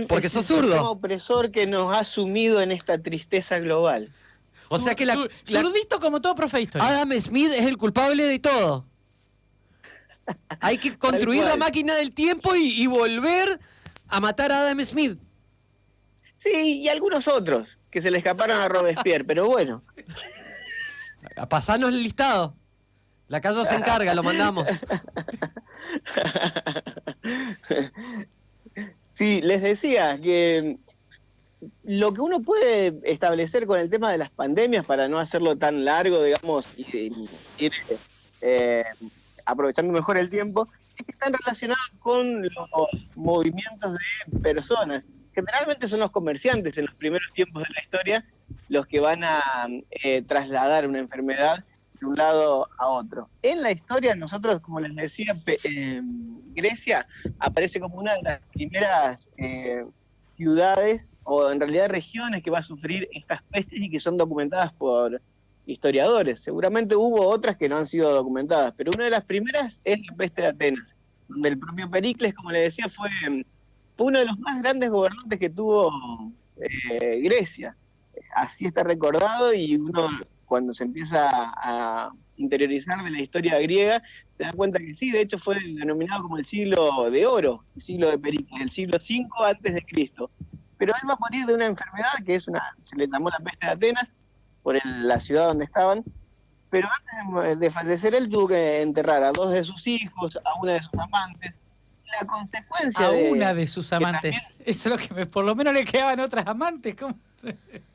Porque es sos el sistema zurdo. opresor que nos ha sumido en esta tristeza global. O sea que Zurdito como todo profe de historia. Adam Smith es el culpable de todo. Hay que construir la máquina del tiempo y volver a matar a Adam Smith. Sí, y algunos otros que se le escaparon a Robespierre, pero bueno. A pasarnos el listado. La Caso se encarga, lo mandamos. Sí, les decía que lo que uno puede establecer con el tema de las pandemias, para no hacerlo tan largo, digamos, y ir aprovechando mejor el tiempo, es que están relacionados con los movimientos de personas. Generalmente son los comerciantes en los primeros tiempos de la historia los que van a trasladar una enfermedad de un lado a otro. En la historia, nosotros, como les decía, Grecia aparece como una de las primeras ciudades, o en realidad regiones, que va a sufrir estas pestes y que son documentadas por historiadores. Seguramente hubo otras que no han sido documentadas, pero una de las primeras es la peste de Atenas, donde el propio Pericles, como le decía, fue uno de los más grandes gobernantes que tuvo Grecia. Así está recordado, y uno, cuando se empieza a interiorizar de la historia griega, se da cuenta que sí, de hecho fue denominado como el siglo de oro, el siglo de Pericles, el siglo V antes de Cristo. Pero él va a morir de una enfermedad que se le llamó la peste de Atenas, por la ciudad donde estaban, pero antes de fallecer él tuvo que enterrar a 2 de sus hijos, a una de sus amantes. La consecuencia a una de sus amantes. También, eso es lo que por lo menos le quedaban otras amantes. ¿Cómo?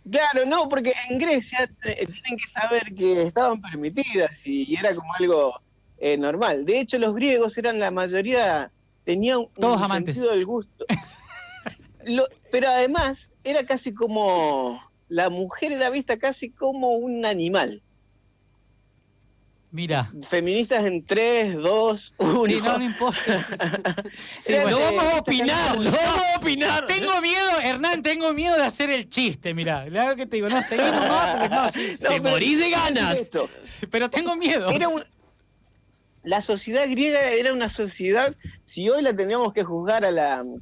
Claro, no, porque en Grecia tienen que saber que estaban permitidas y era como algo normal. De hecho, los griegos eran la mayoría, tenían todos un amantes. sentido del gusto. Pero además, era casi como, la mujer era vista casi como un animal. Mira. Feministas en 3, 2, 1. Sí, no importa. Sí, bueno, no vamos a opinar, no vamos a opinar. Tengo miedo, Hernán, tengo miedo de hacer el chiste, mirá. Claro que te digo, no, seguí nomás, porque no, sí. Te morís de ganas. Pero tengo miedo. La sociedad griega era una sociedad, si hoy la tendríamos que juzgar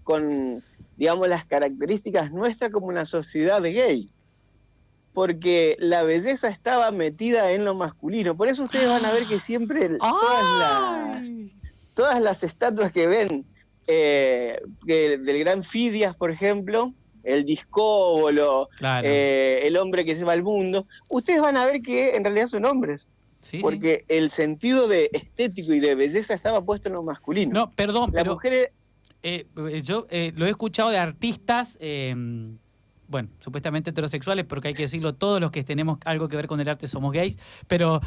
con, digamos, las características nuestras, como una sociedad gay. Porque la belleza estaba metida en lo masculino. Por eso ustedes van a ver que siempre todas las estatuas que ven del gran Fidias, por ejemplo, el discóbolo, claro. El hombre que se va al mundo, ustedes van a ver que en realidad son hombres. Sí, porque el sentido de estético y de belleza estaba puesto en lo masculino. No, perdón, pero mujer... yo lo he escuchado de artistas... bueno, supuestamente heterosexuales, porque hay que decirlo, todos los que tenemos algo que ver con el arte somos gays, pero...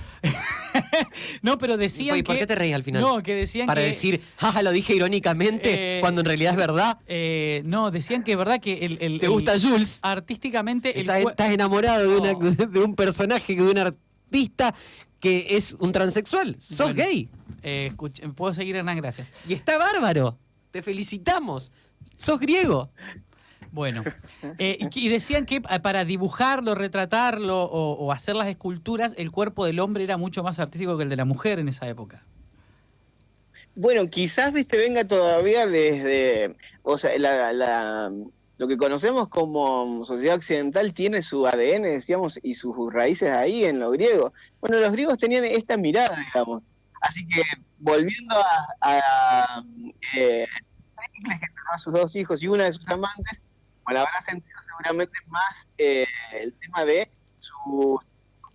no, pero decían ¿Y por qué te reís al final? No, que decían para que... decir, jaja, lo dije irónicamente, cuando en realidad es verdad. No, decían que es verdad que ¿Te gusta Jules? Artísticamente... Estás enamorado de un personaje, de un artista que es un transexual. Sos gay. Puedo seguir, Hernán, gracias. Y está bárbaro. Te felicitamos. Sos griego. Bueno, y decían que para dibujarlo, retratarlo o hacer las esculturas, el cuerpo del hombre era mucho más artístico que el de la mujer en esa época. Bueno, quizás, venga todavía desde, o sea, lo que conocemos como sociedad occidental tiene su ADN, decíamos, y sus raíces ahí en lo griego. Bueno, los griegos tenían esta mirada, digamos. Así que, volviendo a Pericles, que enterró a sus 2 hijos y una de sus amantes, bueno, habrá sentido seguramente más el tema de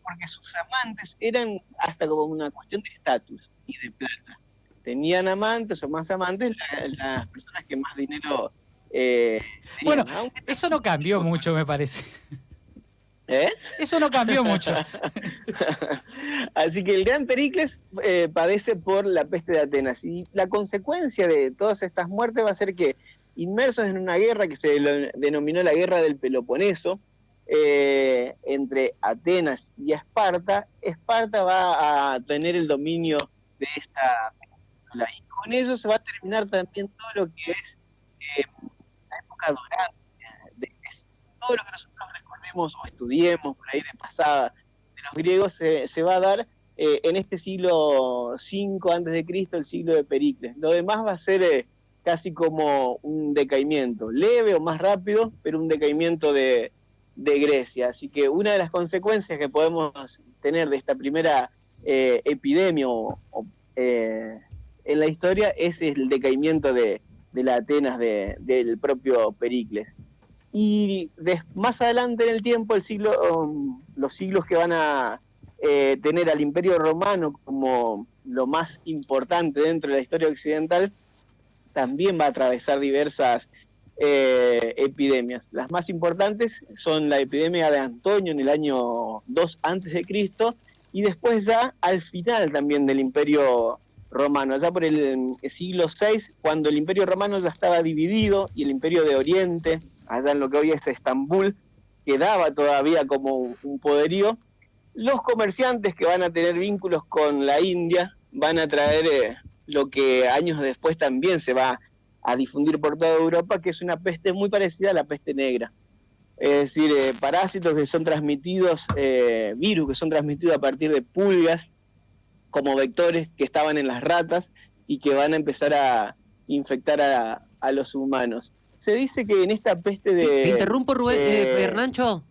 porque sus amantes eran hasta como una cuestión de estatus y de plata. Tenían amantes o más amantes las personas que más dinero tenían. Bueno, eso no cambió mucho, me parece. Eso no cambió mucho. Así que el gran Pericles padece por la peste de Atenas, y la consecuencia de todas estas muertes va a ser que, inmersos en una guerra que se denominó la Guerra del Peloponeso, entre Atenas y Esparta, Esparta va a tener el dominio de esta península, y con eso se va a terminar también todo lo que es la época dorada de Grecia. Todo lo que nosotros recordemos o estudiemos por ahí de pasada de los griegos se va a dar en este siglo V a.C., el siglo de Pericles. Lo demás va a ser casi como un decaimiento, leve o más rápido, pero un decaimiento de Grecia. Así que una de las consecuencias que podemos tener de esta primera epidemia en la historia es el decaimiento de la Atenas del propio Pericles. Y más adelante en el tiempo, los siglos que van a tener al Imperio Romano como lo más importante dentro de la historia occidental, también va a atravesar diversas epidemias. Las más importantes son la epidemia de Antonio en el año 2 a.C. y después ya al final también del Imperio Romano, allá por el siglo VI, cuando el Imperio Romano ya estaba dividido y el Imperio de Oriente, allá en lo que hoy es Estambul, quedaba todavía como un poderío. Los comerciantes que van a tener vínculos con la India van a traer lo que años después también se va a difundir por toda Europa, que es una peste muy parecida a la peste negra. Es decir, parásitos que son transmitidos, virus que son transmitidos a partir de pulgas, como vectores que estaban en las ratas y que van a empezar a infectar a los humanos. Se dice que en esta peste de... ¿Te interrumpo, Rubén, Hernancho?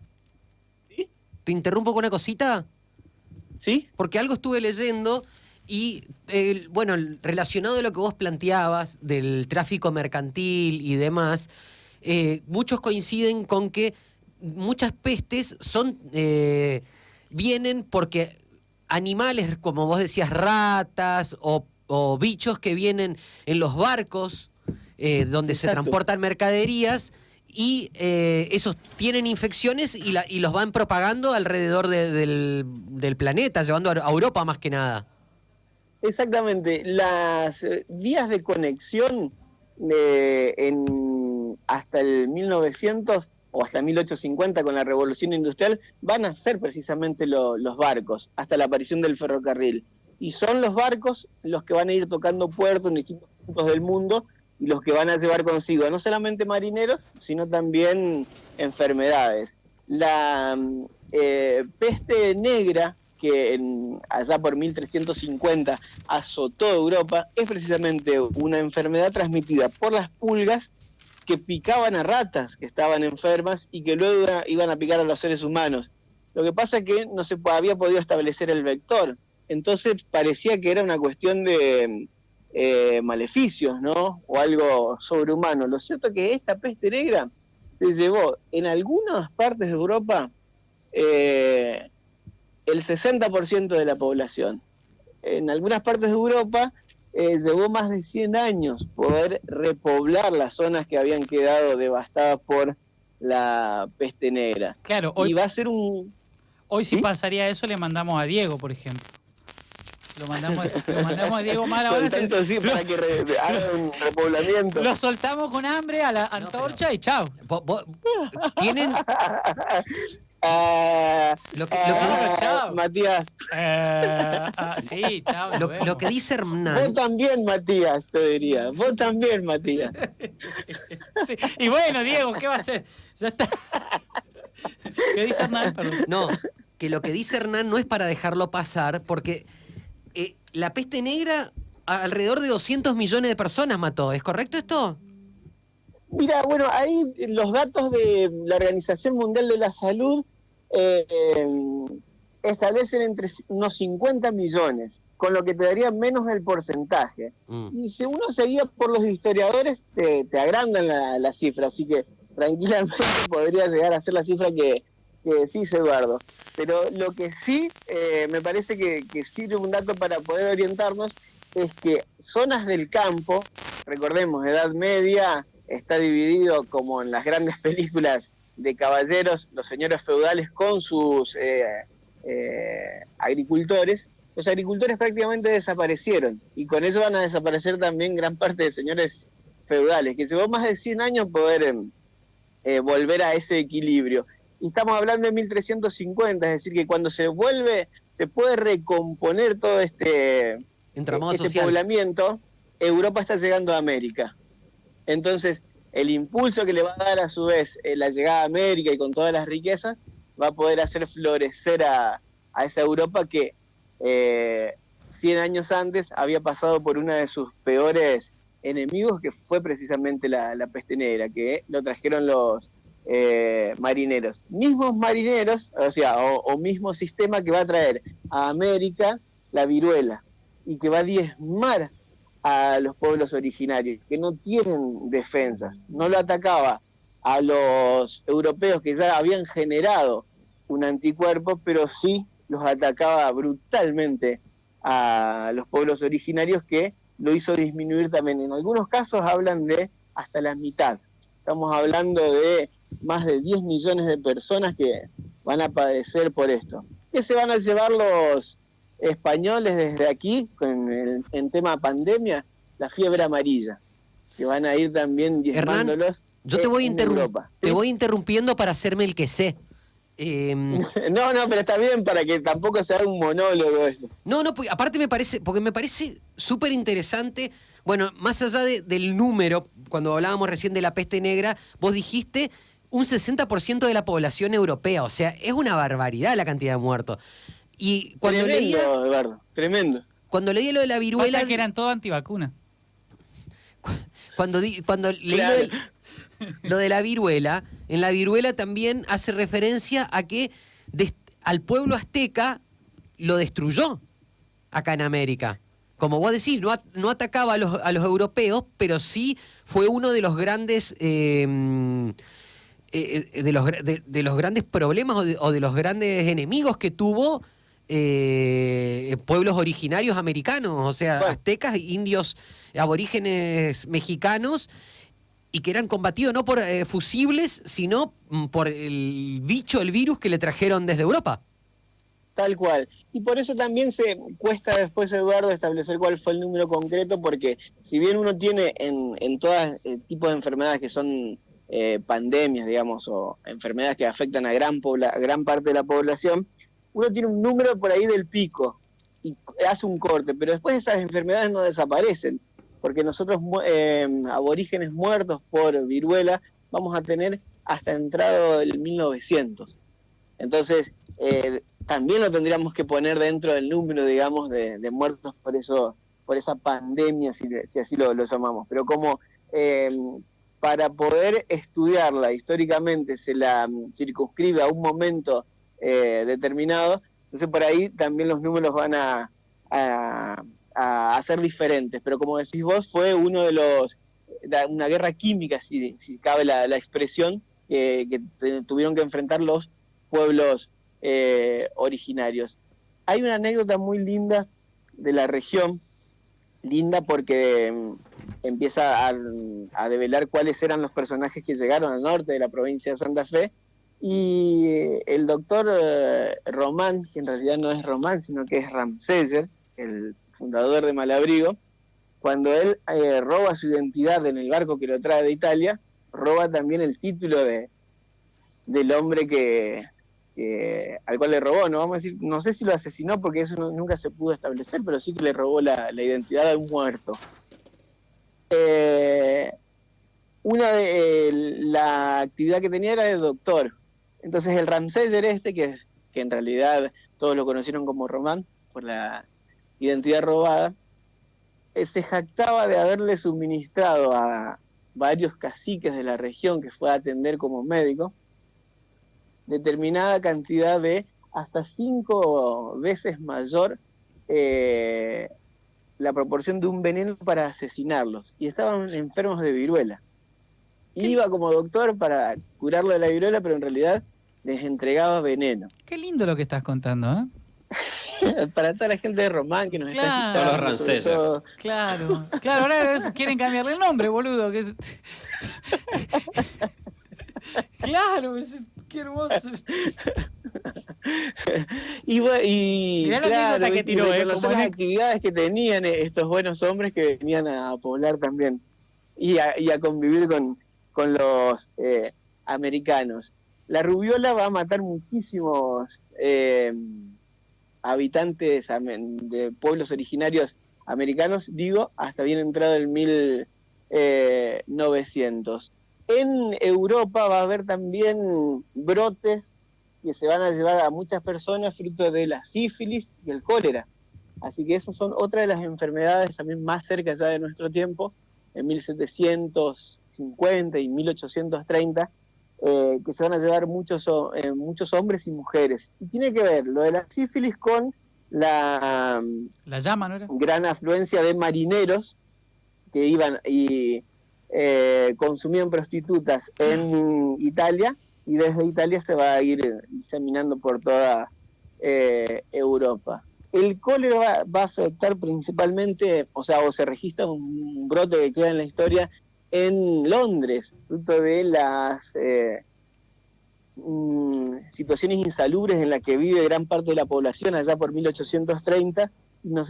¿Sí? ¿Te interrumpo con una cosita? ¿Sí? Porque algo estuve leyendo y, bueno, relacionado a lo que vos planteabas del tráfico mercantil y demás, muchos coinciden con que muchas pestes vienen porque animales, como vos decías, ratas o bichos que vienen en los barcos donde se transportan mercaderías y esos tienen infecciones y los van propagando alrededor del planeta, llevando a Europa más que nada. Exactamente. Las vías de conexión hasta el 1900 o hasta 1850 con la Revolución Industrial van a ser precisamente los barcos, hasta la aparición del ferrocarril. Y son los barcos los que van a ir tocando puertos en distintos puntos del mundo y los que van a llevar consigo no solamente marineros, sino también enfermedades. La peste negra, que allá por 1350 azotó Europa, es precisamente una enfermedad transmitida por las pulgas que picaban a ratas que estaban enfermas y que luego iban a picar a los seres humanos. Lo que pasa es que no se había podido establecer el vector, entonces parecía que era una cuestión de maleficios, ¿no? O algo sobrehumano. Lo cierto es que esta peste negra se llevó en algunas partes de Europa el 60% de la población. En algunas partes de Europa llevó más de 100 años poder repoblar las zonas que habían quedado devastadas por la peste negra. Claro, hoy, y va a ser un... Hoy si ¿Sí? pasaría eso le mandamos a Diego, por ejemplo. Lo mandamos a Diego mal ahora. Tanto sí, para que haga un repoblamiento. Lo soltamos con hambre a la antorcha y chao. ¿Tienen? Lo que dice, chao. Matías. Sí, chao. Lo que dice Hernán. Vos también, Matías, te diría. Vos también, Matías. Sí. Y bueno, Diego, ¿qué va a hacer? Ya está. ¿Qué dice Hernán? Perdón. No, que lo que dice Hernán no es para dejarlo pasar, porque la peste negra alrededor de 200 millones de personas mató. ¿Es correcto esto? Mira, bueno, ahí los datos de la Organización Mundial de la Salud establecen entre unos 50 millones, con lo que te daría menos el porcentaje. Y si uno seguía por los historiadores, te agrandan la cifra, así que tranquilamente podría llegar a ser la cifra que decís, Eduardo. Pero lo que sí me parece que sirve un dato para poder orientarnos es que zonas del campo, recordemos, Edad Media, está dividido como en las grandes películas de caballeros, los señores feudales con sus agricultores. Los agricultores prácticamente desaparecieron y con eso van a desaparecer también gran parte de señores feudales, que llevó más de 100 años poder volver a ese equilibrio. Y estamos hablando de 1350, es decir, que cuando se puede recomponer todo este poblamiento, Europa está llegando a América. Entonces, el impulso que le va a dar a su vez la llegada a América y con todas las riquezas, va a poder hacer florecer a esa Europa que 100 años antes había pasado por una de sus peores enemigos, que fue precisamente la peste negra, que lo trajeron los marineros. Mismos marineros, o sea, o mismo sistema que va a traer a América la viruela y que va a diezmar a los pueblos originarios, que no tienen defensas. No lo atacaba a los europeos que ya habían generado un anticuerpo, pero sí los atacaba brutalmente a los pueblos originarios, que lo hizo disminuir también. En algunos casos hablan de hasta la mitad. Estamos hablando de más de 10 millones de personas que van a padecer por esto. ¿Qué se van a llevar los españoles desde aquí en tema pandemia? La fiebre amarilla, que van a ir también diezmándolos. Hernán, yo te voy interrumpiendo para hacerme el que sé. No, pero está bien, para que tampoco sea un monólogo esto. No, aparte me parece súper interesante. Bueno, más allá del número, cuando hablábamos recién de la peste negra, vos dijiste un 60% de la población europea, o sea, es una barbaridad la cantidad de muertos. Y cuando tremendo, Eduardo, tremendo. Cuando leí lo de la viruela... Pasa que eran todos antivacunas. Cuando leí claro. lo de la viruela, en la viruela también hace referencia a que al pueblo azteca lo destruyó acá en América. Como vos decís, no atacaba a los europeos, pero sí fue uno de los grandes de los grandes problemas o de los grandes enemigos que tuvo pueblos originarios americanos, o sea, aztecas, indios, aborígenes mexicanos, y que eran combatidos no por fusibles, sino por el virus que le trajeron desde Europa. Tal cual. Y por eso también se cuesta después, Eduardo, establecer cuál fue el número concreto, porque si bien uno tiene en todo tipo de enfermedades que son pandemias, digamos, o enfermedades que afectan a gran parte de la población, uno tiene un número por ahí del pico y hace un corte, pero después esas enfermedades no desaparecen, porque nosotros aborígenes muertos por viruela vamos a tener hasta entrado el 1900. Entonces, también lo tendríamos que poner dentro del número, digamos, de muertos por esa pandemia, si así lo llamamos. Pero como para poder estudiarla históricamente se la circunscribe a un momento determinado, entonces por ahí también los números van a ser diferentes. Pero como decís vos, fue una guerra química, si cabe la expresión, que tuvieron que enfrentar los pueblos originarios. Hay una anécdota muy linda de la región, linda porque empieza a develar cuáles eran los personajes que llegaron al norte de la provincia de Santa Fe, y el doctor Román, que en realidad no es Román, sino que es Ramseyer, el fundador de Malabrigo, cuando él roba su identidad en el barco que lo trae de Italia, roba también el título del hombre al cual le robó, no vamos a decir, no sé si lo asesinó porque eso nunca se pudo establecer, pero sí que le robó la identidad de un muerto. Una de la actividad que tenía era de doctor. Entonces el Ramseyer que en realidad todos lo conocieron como Román por la identidad robada, se jactaba de haberle suministrado a varios caciques de la región que fue a atender como médico determinada cantidad de hasta 5 veces mayor la proporción de un veneno para asesinarlos, y estaban enfermos de viruela. Iba como doctor para curarlo de la viruela, pero en realidad les entregaba veneno. Qué lindo lo que estás contando, ¿eh? Para toda la gente de Román que nos está escuchando. Todos los Ramseyer. Claro, ahora quieren cambiarle el nombre, boludo. Claro, qué hermoso. Y mirá la anécdota que tiró, las actividades que tenían estos buenos hombres que venían a poblar también y a convivir con los americanos. La rubiola va a matar muchísimos habitantes de pueblos originarios americanos, hasta bien entrado el 1900. En Europa va a haber también brotes que se van a llevar a muchas personas fruto de la sífilis y el cólera. Así que esas son otras de las enfermedades también más cerca ya de nuestro tiempo, en 1750 y 1830, que se van a llevar muchos hombres y mujeres. Y tiene que ver lo de la sífilis con la llama, ¿no era? gran afluencia de marineros que iban y consumían prostitutas en Italia, y desde Italia se va a ir diseminando por toda Europa. El cólera va a afectar principalmente, o se registra un brote que queda en la historia en Londres, fruto de las situaciones insalubres en las que vive gran parte de la población allá por 1830,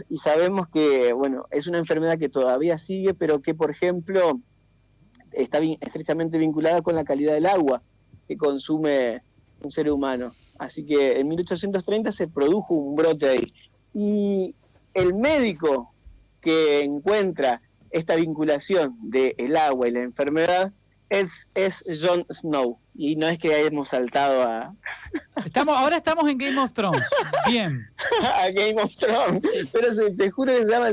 y sabemos que, bueno, es una enfermedad que todavía sigue, pero que, por ejemplo, está estrechamente vinculada con la calidad del agua que consume un ser humano. Así que en 1830 se produjo un brote ahí. Y el médico que encuentra esta vinculación del agua y la enfermedad es Jon Snow. Y no es que hayamos saltado a... Ahora estamos en Game of Thrones. Bien. A Game of Thrones. Sí. Pero te juro que se llama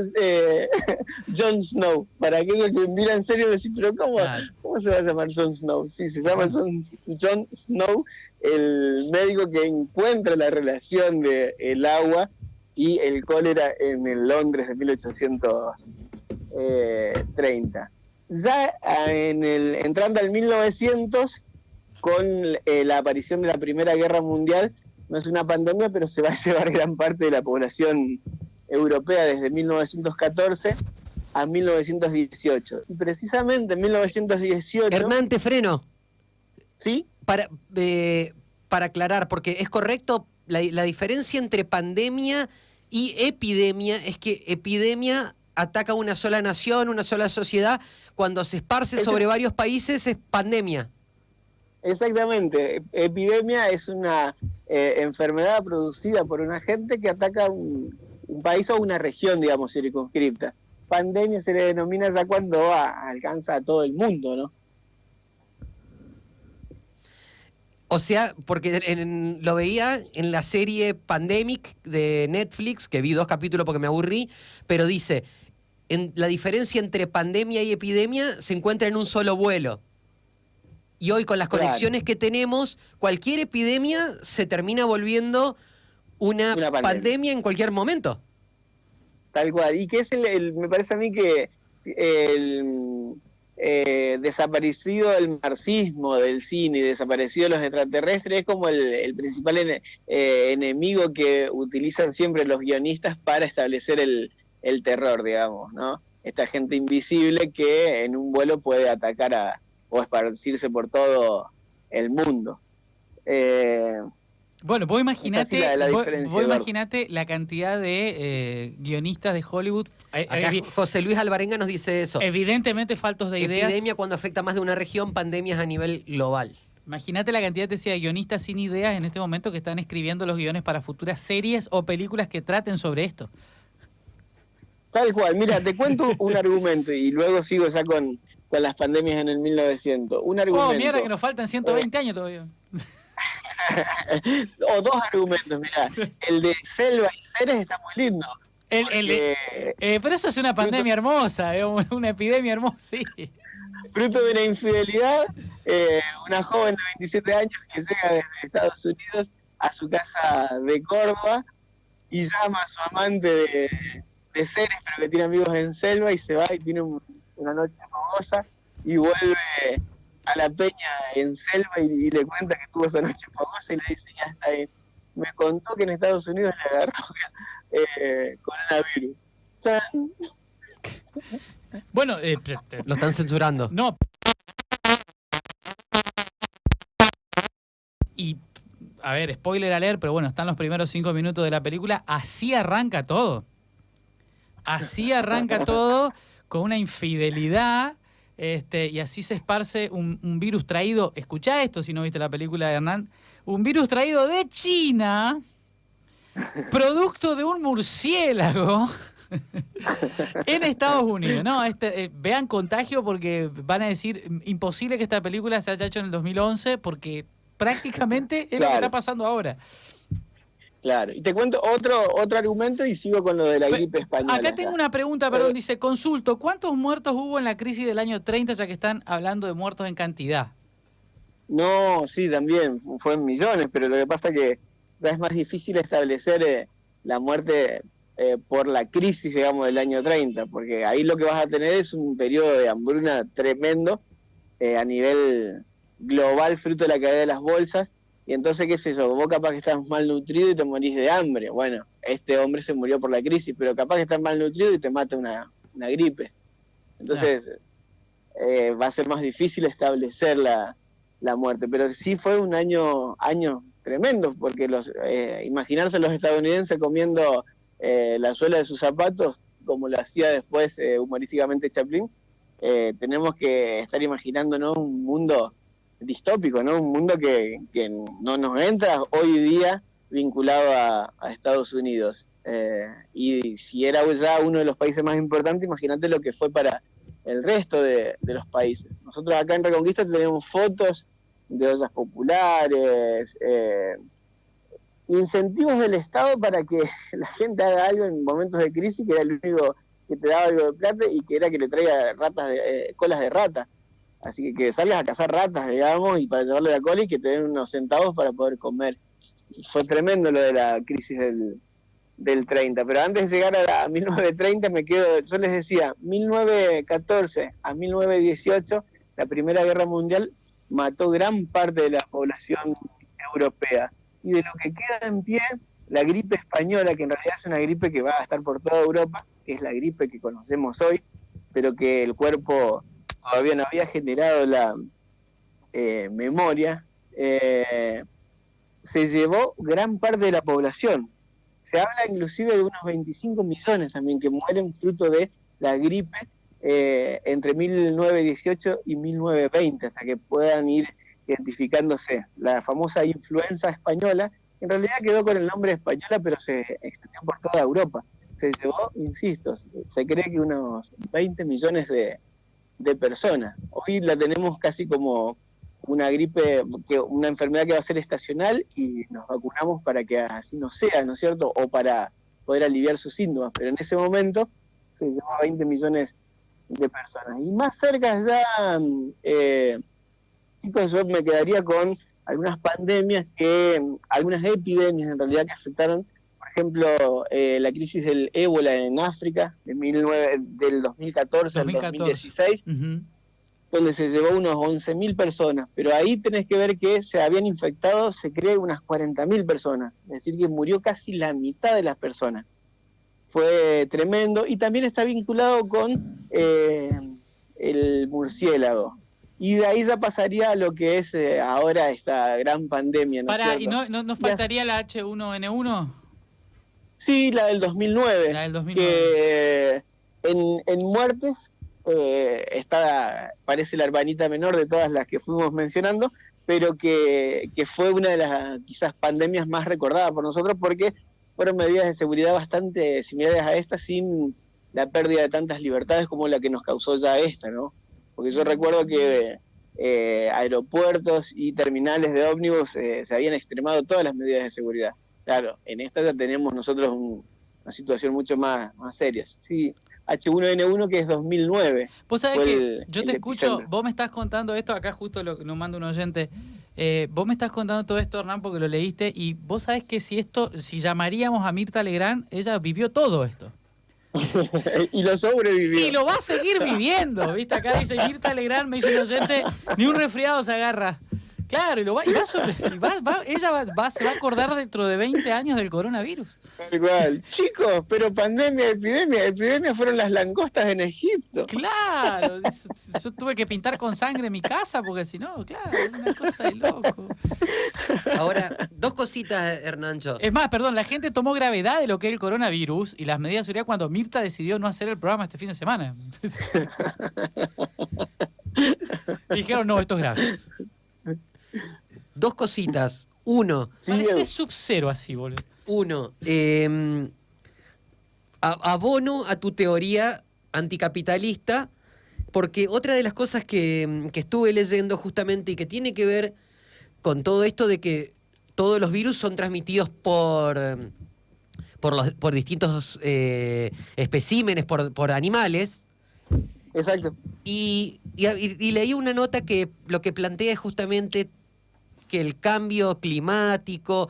Jon Snow. Para aquellos que miran en serio, decir, pero ¿cómo se va a llamar Jon Snow? Sí, se llama Jon Snow, el médico que encuentra la relación del agua y el cólera en el Londres de 1830. Ya entrando al 1900, con la aparición de la Primera Guerra Mundial, no es una pandemia, pero se va a llevar gran parte de la población europea desde 1914 a 1918. Y precisamente en 1918... Hernán, te freno. ¿Sí? Para aclarar, porque es correcto, la diferencia entre pandemia y epidemia es que epidemia ataca a una sola nación, una sola sociedad. Cuando se esparce sobre varios países es pandemia. Exactamente. Epidemia es una enfermedad producida por un agente que ataca un país o una región, digamos, circunscripta. Pandemia se le denomina ya cuando alcanza a todo el mundo, ¿no? O sea, porque lo veía en la serie Pandemic de Netflix, que vi 2 capítulos porque me aburrí, pero dice, la diferencia entre pandemia y epidemia se encuentra en un solo vuelo. Y hoy con las conexiones que tenemos, cualquier epidemia se termina volviendo una pandemia en cualquier momento. Tal cual. Y que es me parece a mí que el desaparecido del marxismo del cine y desaparecido de los extraterrestres es como el principal enemigo que utilizan siempre los guionistas para establecer el terror, digamos, ¿no? Esta gente invisible que en un vuelo puede atacar o esparcirse por todo el mundo. Bueno, vos imaginate la cantidad de guionistas de Hollywood. Acá José Luis Alvarenga nos dice eso. Evidentemente faltos de ideas. Epidemia cuando afecta más de una región, pandemias a nivel global. Imagínate la cantidad de guionistas sin ideas en este momento que están escribiendo los guiones para futuras series o películas que traten sobre esto. Tal cual. Mira, te cuento un argumento y luego sigo ya con las pandemias en el 1900. Un argumento. Oh, mierda, que nos faltan 120 años todavía. O 2 argumentos, mirá. El de Selva y Ceres está muy lindo. Pero eso es una pandemia hermosa, una epidemia hermosa, sí. Fruto de una infidelidad, una joven de 27 años que llega desde Estados Unidos a su casa de Córdoba y llama a su amante de Ceres, pero que tiene amigos en Selva, y se va y tiene una noche famosa y vuelve a la peña en Selva y le cuenta que tuvo esa noche famosa y le dice, ya está bien. Me contó que en Estados Unidos le agarró coronavirus. Bueno, lo están censurando. No. Y, a ver, spoiler alert, pero bueno, están los primeros 5 minutos de la película. Así arranca todo. Así arranca todo, con una infidelidad. Y así se esparce un virus traído, escuchá esto si no viste la película de Hernán, un virus traído de China, producto de un murciélago en Estados Unidos. No, vean Contagio porque van a decir, imposible que esta película se haya hecho en el 2011 porque prácticamente es lo que está pasando ahora. Claro. Y te cuento otro argumento y sigo con lo de la gripe española. Acá tengo una pregunta, perdón, dice, consulto, ¿cuántos muertos hubo en la crisis del año 30, ya que están hablando de muertos en cantidad? No, sí, también, fue en millones, pero lo que pasa es que ya es más difícil establecer la muerte por la crisis, digamos, del año 30, porque ahí lo que vas a tener es un periodo de hambruna tremendo a nivel global, fruto de la caída de las bolsas, y entonces, qué sé yo, vos capaz que estás malnutrido y te morís de hambre. Bueno, este hombre se murió por la crisis, pero capaz que estás malnutrido y te mata una gripe. Entonces, va a ser más difícil establecer la muerte, pero sí fue un año tremendo, porque imaginarse a los estadounidenses comiendo la suela de sus zapatos, como lo hacía después humorísticamente Chaplin, tenemos que estar imaginándonos un mundo distópico, ¿no? Un mundo que no nos entra hoy día vinculado a Estados Unidos. Y si era ya uno de los países más importantes, imagínate lo que fue para el resto de los países. Nosotros acá en Reconquista tenemos fotos de ollas populares, incentivos del Estado para que la gente haga algo en momentos de crisis, que era el único que te daba algo de plata, y que era que le traiga colas de rata. Así que salgas a cazar ratas, digamos, y para llevarle la cola y que te den unos centavos para poder comer. Fue tremendo lo de la crisis del 30, pero antes de llegar a 1930 me quedo, yo les decía, 1914 a 1918, la Primera Guerra Mundial mató gran parte de la población europea, y de lo que queda en pie, la gripe española, que en realidad es una gripe que va a estar por toda Europa, que es la gripe que conocemos hoy, pero que el cuerpo todavía no había generado la memoria, se llevó gran parte de la población. Se habla inclusive de unos 25 millones también que mueren fruto de la gripe entre 1918 y 1920, hasta que puedan ir identificándose. La famosa influenza española, en realidad quedó con el nombre española, pero se extendió por toda Europa. Se llevó, insisto, se cree que unos 20 millones de personas. Hoy la tenemos casi como una gripe, una enfermedad que va a ser estacional, y nos vacunamos para que así no sea, ¿no es cierto? O para poder aliviar sus síntomas, pero en ese momento se llevó a 20 millones de personas. Y más cerca ya, chicos, yo me quedaría con algunas pandemias, algunas epidemias en realidad que afectaron, por ejemplo, la crisis del ébola en África, del 2014 al 2016, donde se llevó unos 11.000 personas, pero ahí tenés que ver que se habían infectado, se cree, unas 40.000 personas, es decir, que murió casi la mitad de las personas. Fue tremendo, y también está vinculado con el murciélago. Y de ahí ya pasaría a lo que es ahora esta gran pandemia, ¿no es cierto? ¿Y no faltaría la H1N1? Sí, la del 2009. La del 2009. Que en muertes parece la hermanita menor de todas las que fuimos mencionando, pero que fue una de las quizás pandemias más recordadas por nosotros, porque fueron medidas de seguridad bastante similares a esta, sin la pérdida de tantas libertades como la que nos causó ya esta, ¿no? Porque yo recuerdo que aeropuertos y terminales de ómnibus se habían extremado todas las medidas de seguridad. Claro, en esta ya tenemos nosotros una situación mucho más seria. Sí, H1N1, que es 2009. Vos sabés que yo te escucho, epicentro. Vos me estás contando esto, acá justo nos manda un oyente, vos me estás contando todo esto, Hernán, porque lo leíste, y vos sabés que si llamaríamos a Mirta Legrand, ella vivió todo esto. Y lo sobrevivió. Y lo va a seguir viviendo, ¿viste? Acá dice Mirta Legrand, me dice un oyente, ni un resfriado se agarra. Claro, ella se va a acordar dentro de 20 años del coronavirus. Igual. Chicos, pero pandemia, epidemia fueron las langostas en Egipto. Claro, yo tuve que pintar con sangre mi casa porque si no, claro, es una cosa de loco. Ahora, dos cositas, Hernancho. Es más, perdón, la gente tomó gravedad de lo que es el coronavirus y las medidas de seguridad cuando Mirta decidió no hacer el programa este fin de semana. Dijeron, no, esto es grave. Dos cositas. Uno. Parece Sub-Zero así, boludo. Uno. Abono a tu teoría anticapitalista, porque otra de las cosas que estuve leyendo justamente y que tiene que ver con todo esto de que todos los virus son transmitidos por distintos especímenes, por animales. Exacto. Y leí una nota que lo que plantea es justamente que el cambio climático,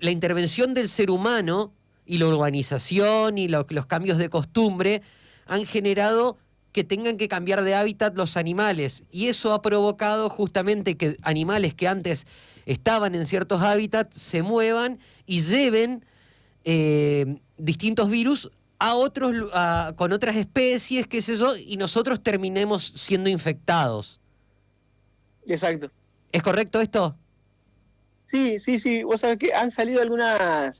la intervención del ser humano y la urbanización y los cambios de costumbre han generado que tengan que cambiar de hábitat los animales. Y eso ha provocado justamente que animales que antes estaban en ciertos hábitats se muevan y lleven distintos virus a otros, con otras especies, qué sé yo, y nosotros terminemos siendo infectados. Exacto. ¿Es correcto esto? Sí. Vos sabés que han salido algunas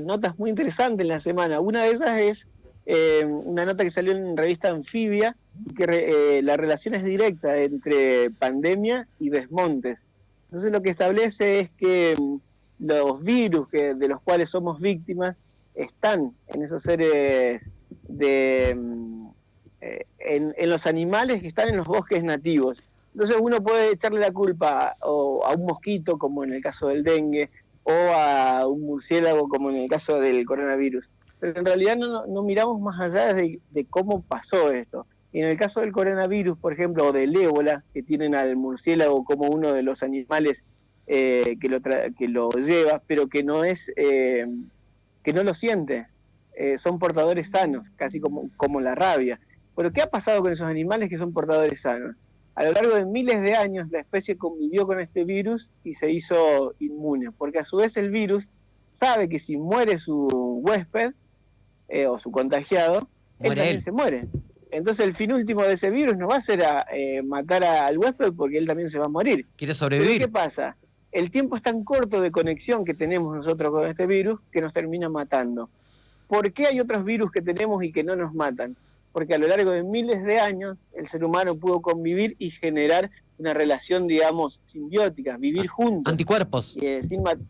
notas muy interesantes en la semana. Una de esas es una nota que salió en revista Anfibia, que la relación es directa entre pandemia y desmontes. Entonces lo que establece es que los virus de los cuales somos víctimas están en esos seres en los animales que están en los bosques nativos. Entonces uno puede echarle la culpa a un mosquito, como en el caso del dengue, o a un murciélago, como en el caso del coronavirus. Pero en realidad no miramos más allá de cómo pasó esto. Y en el caso del coronavirus, por ejemplo, o del ébola, que tienen al murciélago como uno de los animales que lo lleva, pero que no lo siente. Son portadores sanos, casi como la rabia. Pero ¿qué ha pasado con esos animales que son portadores sanos? A lo largo de miles de años la especie convivió con este virus y se hizo inmune, porque a su vez el virus sabe que si muere su huésped o su contagiado, él también se muere. Entonces el fin último de ese virus no va a ser matar al huésped, porque él también se va a morir. Quiere sobrevivir. ¿Pero qué pasa? El tiempo es tan corto de conexión que tenemos nosotros con este virus que nos termina matando. ¿Por qué hay otros virus que tenemos y que no nos matan? Porque a lo largo de miles de años el ser humano pudo convivir y generar una relación, digamos, simbiótica, vivir juntos. Anticuerpos.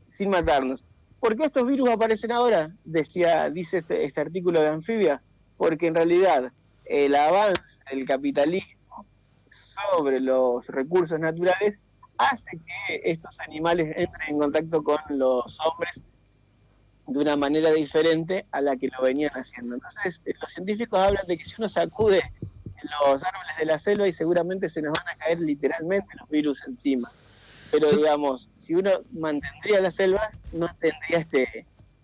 Sin matarnos. ¿Por qué estos virus aparecen ahora? Dice este artículo de Anfibia, porque en realidad el avance del capitalismo sobre los recursos naturales hace que estos animales entren en contacto con los hombres de una manera diferente a la que lo venían haciendo. Entonces, los científicos hablan de que si uno sacude los árboles de la selva y seguramente se nos van a caer literalmente los virus encima. Pero digamos, si uno mantendría la selva, no tendría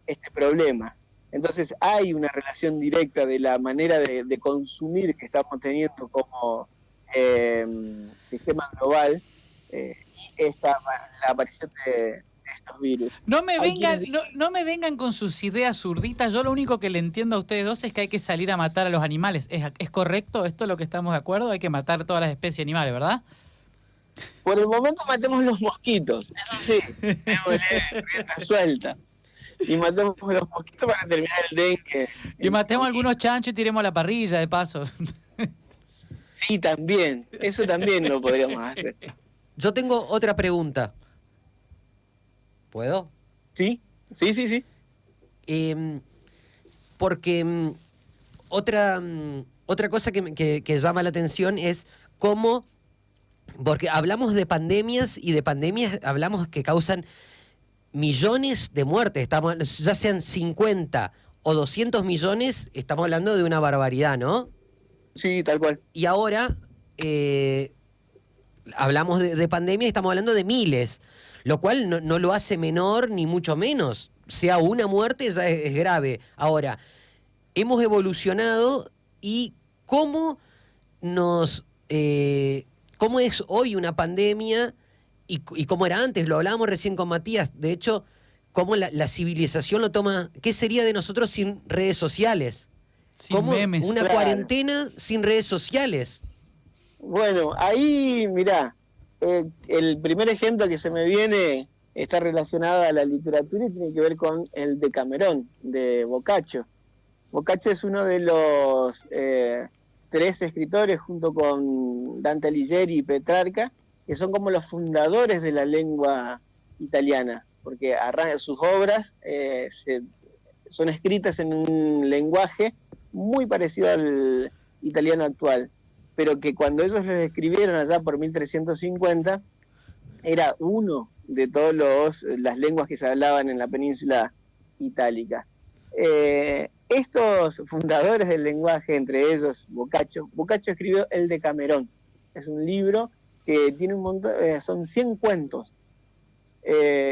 este problema. Entonces hay una relación directa de la manera de consumir que estamos teniendo como sistema global y la aparición de estos virus. No me vengan con sus ideas zurditas. Yo lo único que le entiendo a ustedes dos es que hay que salir a matar a los animales. ¿Es correcto? ¿Esto es lo que estamos de acuerdo? Hay que matar todas las especies animales, ¿verdad? Por el momento matemos los mosquitos, eso sí, rienda suelta. Y matemos los mosquitos para terminar el dengue. Y matemos algunos chanchos y tiremos a la parrilla, de paso. Sí, también. Eso también lo podríamos hacer. Yo tengo otra pregunta. ¿Puedo? Sí. Porque otra cosa que llama la atención es cómo, porque hablamos de pandemias y de pandemias hablamos que causan millones de muertes, ya sean 50 o 200 millones, estamos hablando de una barbaridad, ¿no? Sí, tal cual. Y ahora hablamos de pandemia y estamos hablando de miles, lo cual no lo hace menor ni mucho menos. Sea una muerte ya es grave. Ahora, hemos evolucionado y cómo cómo es hoy una pandemia y cómo era antes, lo hablábamos recién con Matías, de hecho, cómo la civilización lo toma, ¿qué sería de nosotros sin redes sociales? Sin memes. Una cuarentena sin redes sociales. Bueno, ahí, mirá, el primer ejemplo que se me viene está relacionado a la literatura y tiene que ver con el Decamerón, de Boccaccio. Boccaccio es uno de los 3 escritores, junto con Dante Alighieri y Petrarca, que son como los fundadores de la lengua italiana, porque sus obras son escritas en un lenguaje muy parecido al italiano actual, pero que cuando ellos los escribieron allá por 1350, era uno de todas las lenguas que se hablaban en la península itálica. Estos fundadores del lenguaje, entre ellos Boccaccio escribió el Decamerón. Es un libro que tiene un montón, son 100 cuentos,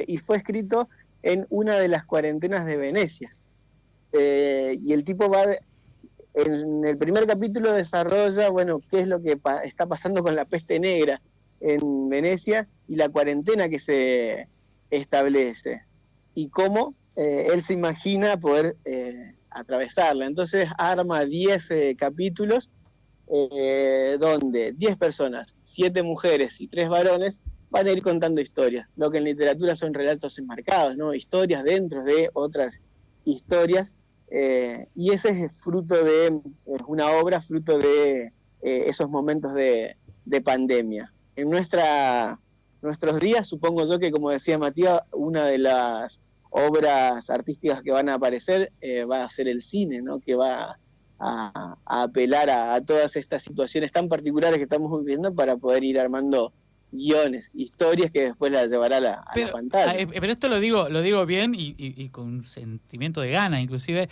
y fue escrito en una de las cuarentenas de Venecia. Y el tipo en el primer capítulo desarrolla, bueno, qué es lo que está pasando con la peste negra en Venecia y la cuarentena que se establece, y cómo él se imagina poder atravesarla. Entonces arma 10 capítulos donde 10 personas, 7 mujeres y 3 varones, van a ir contando historias, lo que en literatura son relatos enmarcados, ¿no? Historias dentro de otras historias, y ese es fruto de una obra, fruto de esos momentos de pandemia. En nuestros días, supongo yo que, como decía Matías, una de las obras artísticas que van a aparecer va a ser el cine, ¿no? Que va a apelar a todas estas situaciones tan particulares que estamos viviendo para poder ir armando guiones, historias que después las llevará a la pantalla. Pero esto lo digo bien y con un sentimiento de gana, inclusive.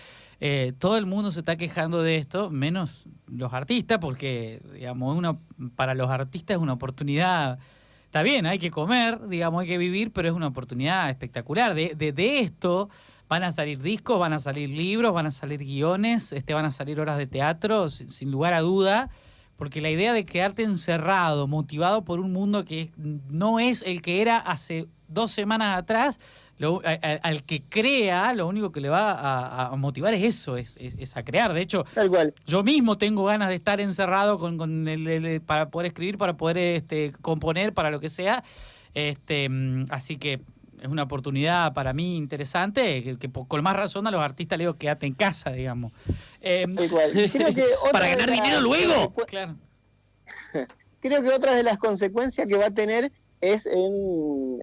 Todo el mundo se está quejando de esto, menos los artistas, porque digamos para los artistas es una oportunidad. Está bien, hay que comer, digamos, hay que vivir, pero es una oportunidad espectacular. De esto van a salir discos, van a salir libros, van a salir guiones, van a salir obras de teatro, sin lugar a duda. Porque la idea de quedarte encerrado, motivado por un mundo que no es el que era hace 2 semanas atrás, al que crea, lo único que le va a motivar es eso, es a crear. De hecho, tal cual. Yo mismo tengo ganas de estar encerrado para poder escribir, para poder componer, para lo que sea. Así que es una oportunidad para mí interesante, que con más razón a los artistas le digo, quédate en casa, digamos. Creo que para ganar dinero luego. Claro. Creo que otra de las consecuencias que va a tener es en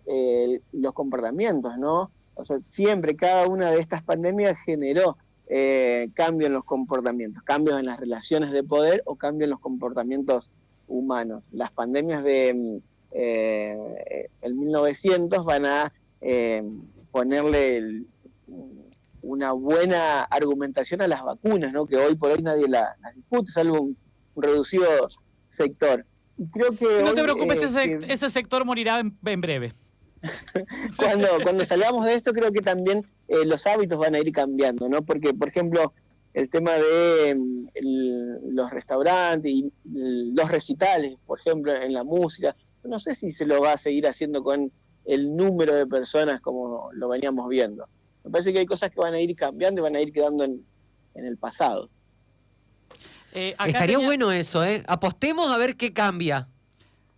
los comportamientos, ¿no? O sea, siempre cada una de estas pandemias generó cambios en los comportamientos, cambios en las relaciones de poder o cambios en los comportamientos humanos. Las pandemias de el 1900 van a ponerle una buena argumentación a las vacunas, ¿no? Que hoy por hoy nadie las discute, salvo un reducido sector. Y creo que no te preocupes, ese sector morirá en breve. Cuando salgamos de esto, creo que también los hábitos van a ir cambiando, ¿no? Porque, por ejemplo, el tema de los restaurantes y los recitales, por ejemplo, en la música, no sé si se lo va a seguir haciendo con el número de personas como lo veníamos viendo. Me parece que hay cosas que van a ir cambiando y van a ir quedando en el pasado. Estaría bueno eso, ¿eh? Apostemos a ver qué cambia.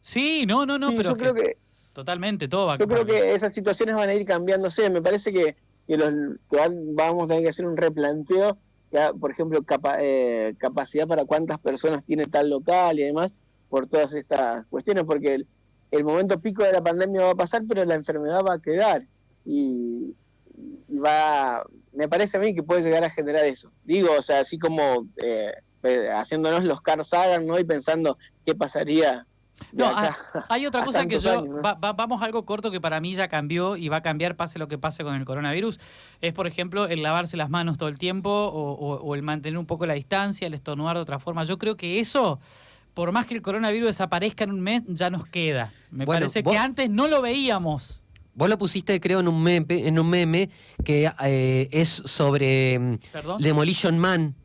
Sí, no, sí, pero yo creo que totalmente, todo va a cambiar. Yo creo que esas situaciones van a ir cambiándose. Me parece que vamos a tener que hacer un replanteo, por ejemplo, capacidad para cuántas personas tiene tal local y demás, por todas estas cuestiones, porque el momento pico de la pandemia va a pasar, pero la enfermedad va a quedar. Y me parece a mí que puede llegar a generar eso. Digo, o sea, así como haciéndonos los Carl Sagan, ¿no? Y pensando qué pasaría. No, hay otra cosa que yo, años, ¿no? Vamos a algo corto que para mí ya cambió y va a cambiar pase lo que pase con el coronavirus. Es, por ejemplo, el lavarse las manos todo el tiempo o el mantener un poco la distancia, el estornudar de otra forma. Yo creo que eso, por más que el coronavirus desaparezca en un mes, ya nos queda. Me parece que antes no lo veíamos. Vos lo pusiste, creo, en un meme que es sobre Demolition Man.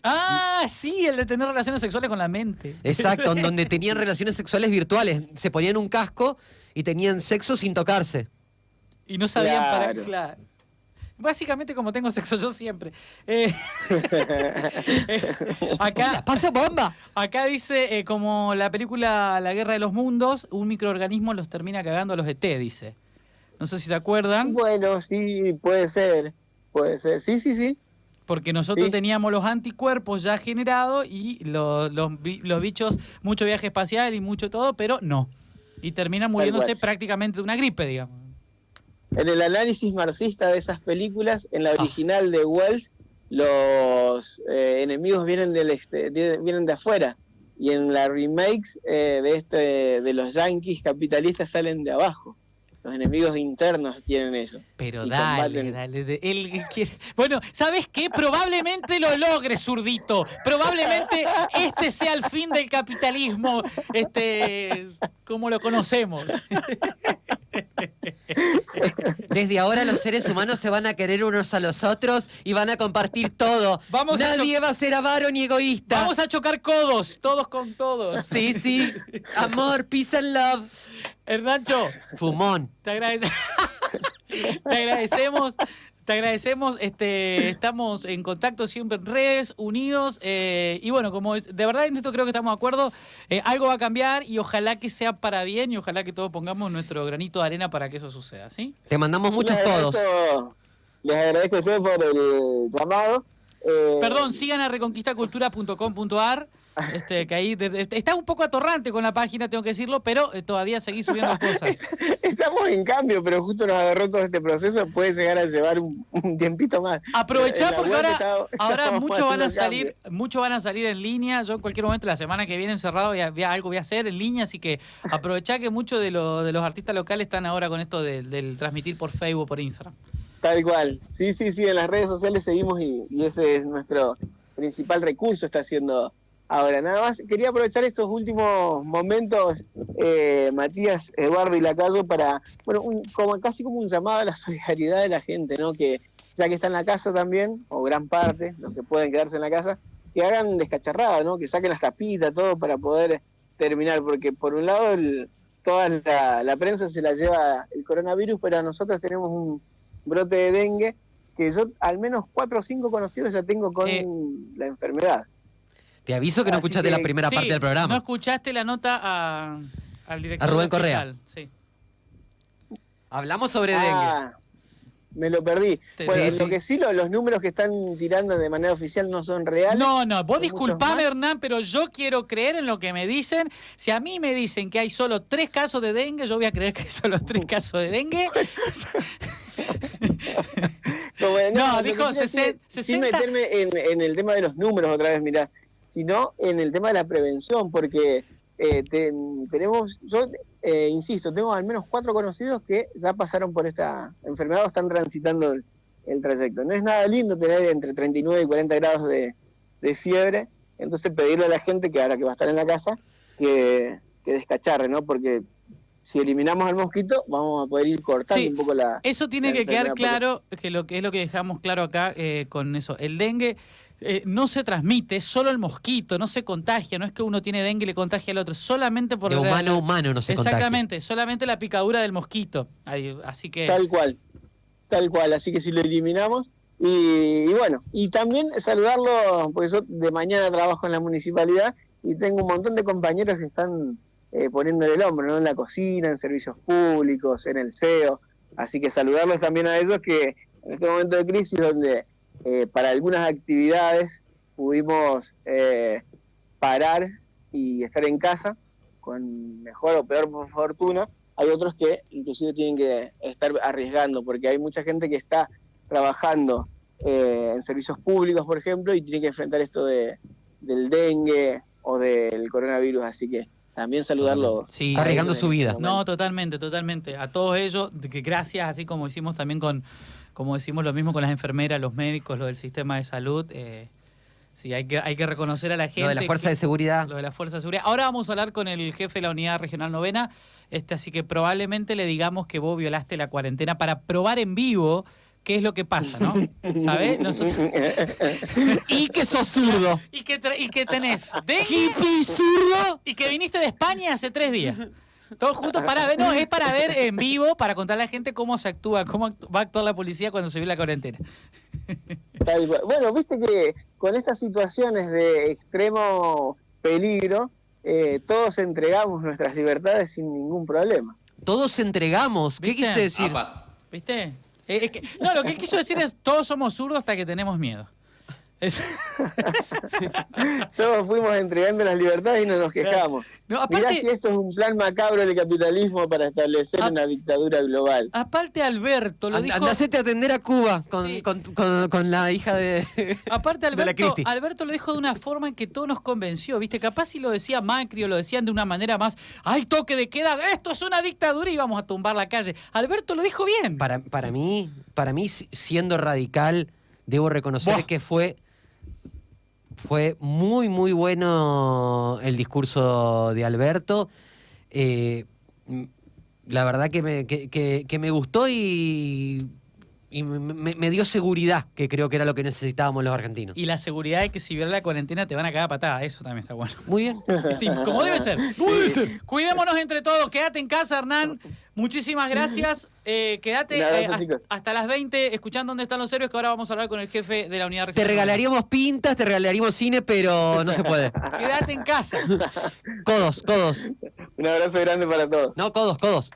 Ah, sí, el de tener relaciones sexuales con la mente. Exacto, en donde tenían relaciones sexuales virtuales. Se ponían un casco y tenían sexo sin tocarse. Y no sabían claro. Básicamente como tengo sexo yo siempre. Acá pasa bomba. Acá dice, como la película La Guerra de los Mundos, un microorganismo los termina cagando a los ET, dice. No sé si se acuerdan. Bueno, sí, puede ser. Sí. Porque nosotros teníamos los anticuerpos ya generados y los bichos, mucho viaje espacial y mucho todo, pero no. Y terminan muriéndose prácticamente de una gripe, digamos. En el análisis marxista de esas películas, en la original de Wells, los enemigos vienen de afuera. Y en la remakes de los yanquis capitalistas salen de abajo. Los enemigos internos tienen eso. Pero Y dale, combaten. dale. Él quiere... Bueno, ¿sabes qué? Probablemente lo logre, zurdito. Probablemente este sea el fin del capitalismo, como lo conocemos. Desde ahora los seres humanos se van a querer unos a los otros y van a compartir todo. Nadie va a ser avaro ni egoísta. Vamos a chocar codos, todos con todos. Sí, sí. Amor, peace and love. Hernancho, Fumón. te agradecemos. Te agradecemos, estamos en contacto siempre en redes, unidos, y bueno, de verdad en esto creo que estamos de acuerdo, algo va a cambiar y ojalá que sea para bien y ojalá que todos pongamos nuestro granito de arena para que eso suceda, ¿sí? Te mandamos muchos codos. Les agradezco a ustedes por el llamado. Perdón, sigan a reconquistacultura.com.ar, que ahí está un poco atorrante con la página, tengo que decirlo, pero todavía seguís subiendo cosas. Estamos en cambio, pero justo nos agarró todo este proceso, puede llegar a llevar un tiempito más. Aprovechá porque ahora estamos muchos van a haciendo salir en línea. Yo en cualquier momento la semana que viene encerrado algo voy a hacer en línea, así que aprovechá que muchos de los artistas locales están ahora con esto del transmitir por Facebook, por Instagram. Tal cual. Sí, en las redes sociales seguimos y ese es nuestro principal recurso, está haciendo ahora. Nada más, quería aprovechar estos últimos momentos, Matías, Eduardo y Lacayo, para, bueno, casi como un llamado a la solidaridad de la gente, ¿no? Que ya que está en la casa también, o gran parte, los que pueden quedarse en la casa, que hagan descacharrada, ¿no? Que saquen las tapitas, todo para poder terminar, porque por un lado toda la prensa se la lleva el coronavirus, pero nosotros tenemos un brote de dengue, que yo al menos 4 o 5 conocidos ya tengo con la enfermedad. Te aviso que no escuchaste la primera parte del programa. No escuchaste la nota al director. A Rubén Correa. Sí. Hablamos sobre dengue. Me lo perdí. Bueno, sí. Lo que sí, los números que están tirando de manera oficial no son reales. No, vos disculpame, Hernán, pero yo quiero creer en lo que me dicen. Si a mí me dicen que hay solo 3 casos de dengue, yo voy a creer que hay solo 3 casos de dengue. No, dijo 60. Sin meterme en el tema de los números otra vez, mirá, sino en el tema de la prevención, porque insisto, tengo al menos 4 conocidos que ya pasaron por esta enfermedad o están transitando el trayecto. No es nada lindo tener entre 39 y 40 grados de fiebre, entonces pedirle a la gente que ahora que va a estar en la casa, que descacharre, ¿no? Porque si eliminamos al mosquito, vamos a poder ir cortando un poco la... Eso tiene que quedar claro, que es lo que dejamos claro acá con eso. El dengue no se transmite, solo el mosquito, no se contagia, no es que uno tiene dengue y le contagia al otro, solamente por... De humano a humano no se contagia. Exactamente, solamente la picadura del mosquito. Así que... Tal cual, así que si lo eliminamos... Y bueno, y también saludarlo, porque yo de mañana trabajo en la municipalidad y tengo un montón de compañeros que están poniéndole el hombro, ¿no? En la cocina, en servicios públicos, en el SEO, así que saludarlos también a ellos que en este momento de crisis donde para algunas actividades pudimos parar y estar en casa con mejor o peor fortuna, hay otros que inclusive tienen que estar arriesgando porque hay mucha gente que está trabajando en servicios públicos, por ejemplo, y tiene que enfrentar esto del dengue o del coronavirus, así que también saludarlo. Sí, arriesgando su vida. No, totalmente. A todos ellos, que gracias, así como hicimos también como decimos lo mismo con las enfermeras, los médicos, lo del sistema de salud. Sí, hay que reconocer a la gente. Lo de la fuerza de seguridad. Lo de la fuerza de seguridad. Ahora vamos a hablar con el jefe de la Unidad Regional Novena, así que probablemente le digamos que vos violaste la cuarentena para probar en vivo qué es lo que pasa, ¿no? ¿Sabés? Y que sos zurdo. Y que tenés dengue. Hippie zurdo. Y que viniste de España hace 3 días. Todos juntos para ver, es para ver en vivo, para contarle a la gente cómo se actúa, cómo va a actuar la policía cuando se vio la cuarentena. Bueno, viste que con estas situaciones de extremo peligro, todos entregamos nuestras libertades sin ningún problema. Todos entregamos. ¿Qué quisiste decir? ¿Viste? Lo que él quiso decir es todos somos zurdos hasta que tenemos miedo. Todos fuimos entregando las libertades y no nos quejamos. No, Mirá aparte, si esto es un plan macabro del capitalismo para establecer una dictadura global. aparte Alberto lo dijo... Andacete a atender a Cuba con, Sí. con la hija de, Aparte de la Cristi. Alberto lo dijo de una forma en que todo nos convenció, ¿viste? Capaz si lo decía Macri o lo decían de una manera más, ¡ay, toque de queda! ¡Esto es una dictadura! Y vamos a tumbar la calle. Alberto lo dijo bien. Para mí, siendo radical, debo reconocer Buah. que fue muy, muy bueno el discurso de Alberto. La verdad que me gustó y me dio seguridad, que creo que era lo que necesitábamos los argentinos. Y la seguridad de que si viene la cuarentena te van a cagar a patada. Eso también está bueno. Muy bien. Como debe ser. Cuidémonos entre todos. Quédate en casa, Hernán. Muchísimas gracias. Quédate Un abrazo, chicos. hasta las 20 escuchando Dónde están los héroes, que ahora vamos a hablar con el jefe de la unidad Te regional. regalaríamos pintas, te regalaríamos cine, pero no se puede. Quédate en casa. Codos. Un abrazo grande para todos. No, codos. Codos.